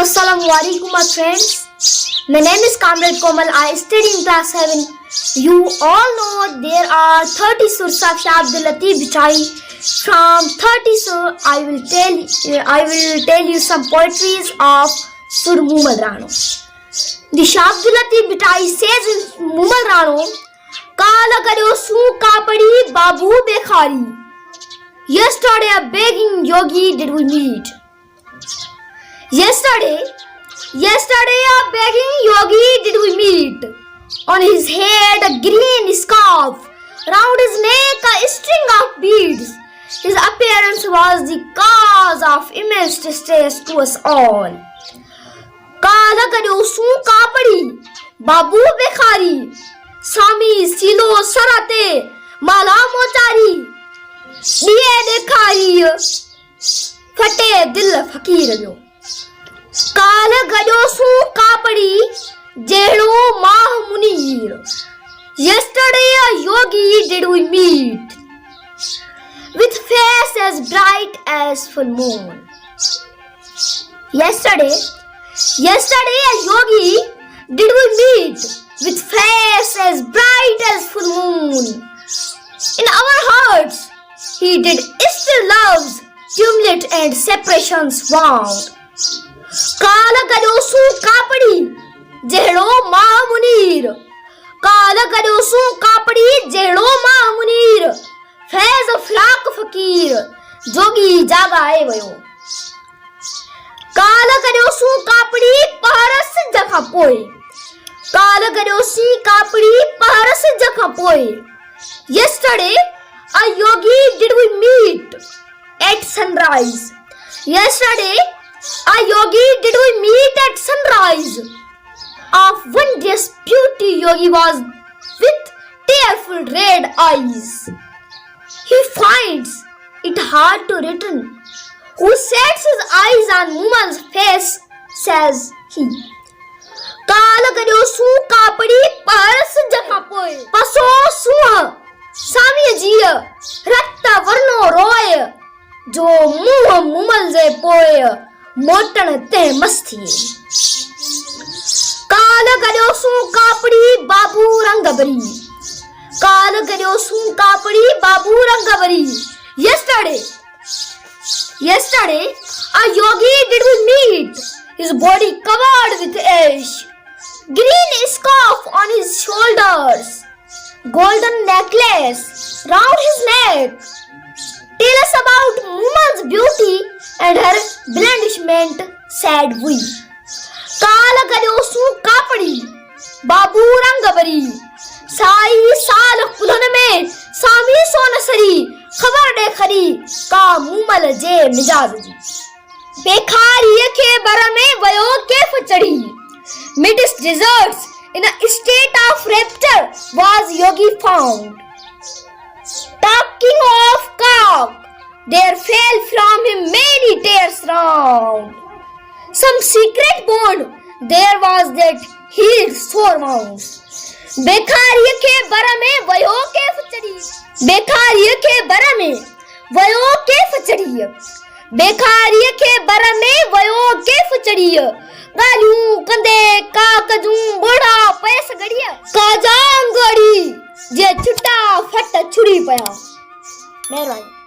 Assalamu alaikum, my friends. My name is comrade Komal. I study in class 7. You all know there are 30 surahs of Shahid Latif Bichai. From 30 surah, I will tell you some poetries of Surah Moomel Ráڻو. The Shahid Latif Bichai says in Moomel Ráणو, "Kala karyo su kapadi babu bekhari. Yesterday a begging yogi did we meet. Yesterday a begging yogi did we meet. On his head a green scarf, round his neck a string of beads. His appearance was the cause of immense distress to us all. Kala karyo su kapadi babu bekhari. Sami silo sarate mala mochari. Diye dekhari fate dil fakir jo. काल गॾो सू कापड़ी जहिड़ो माह Munir. Yesterday a yogi did we meet, with face as bright as full moon. Yesterday a yogi did we meet, with face as bright as full moon. In our hearts he did still love's tumult and separations wound. काला करो सू कापड़ी जहिड़ो माह मुनीर. काला करो सू कापड़ी जहिड़ो माह मुनीर. फैज़ फ़लाक फ़कीर जोगी जाॻाए वियो. काला करो सू कापड़ी पहरस जखां पोइ. काला करो सी कापड़ी पहरस जखां पोइ. Yesterday a yogi did we meet at sunrise. Yesterday a yogi did we meet at sunrise. Of wondrous beauty yogi was with tearful red eyes. He finds it hard to return. Who sets his eyes on Moomel's face, says he. Kaal karyo su kapadi paras jakha poe. Paso suha sami jiya ratta varno roy. Jo muh Moomel je poe मोटण ते मस्ती. काल कर्यो सू कापड़ी बाबू रंग भरी. काल कर्यो सू कापड़ी बाबू रंग भरी. Yesterday a yogi did we meet, his body covered with ash, green scarf on his shoulders, golden necklace round his neck. Tell us about Moomel's beauty and her blandishment, said we. Kaala karyo su kapadi babu rang bari. Sai saal kulan mein sami sonasari. Khabar de khari ka Moomel je mijaz ji. Bekhariye ke bara mein vayo kef chadi. Midst deserts in a state of rapture was yogi found. Talking of cock, there fell from him many tears round. Some secret bond there was that healed sore wounds. Bekhariye ke bara mein vayo kef chadi. Bekhariye ke bara mein vayo kef chadi. Bekhariye ke bara mein vayo kef chadi. Galyu kande kaakaju boda pes gadiya. Kajang gadi je chutta fat chudi paya. Mehrbani.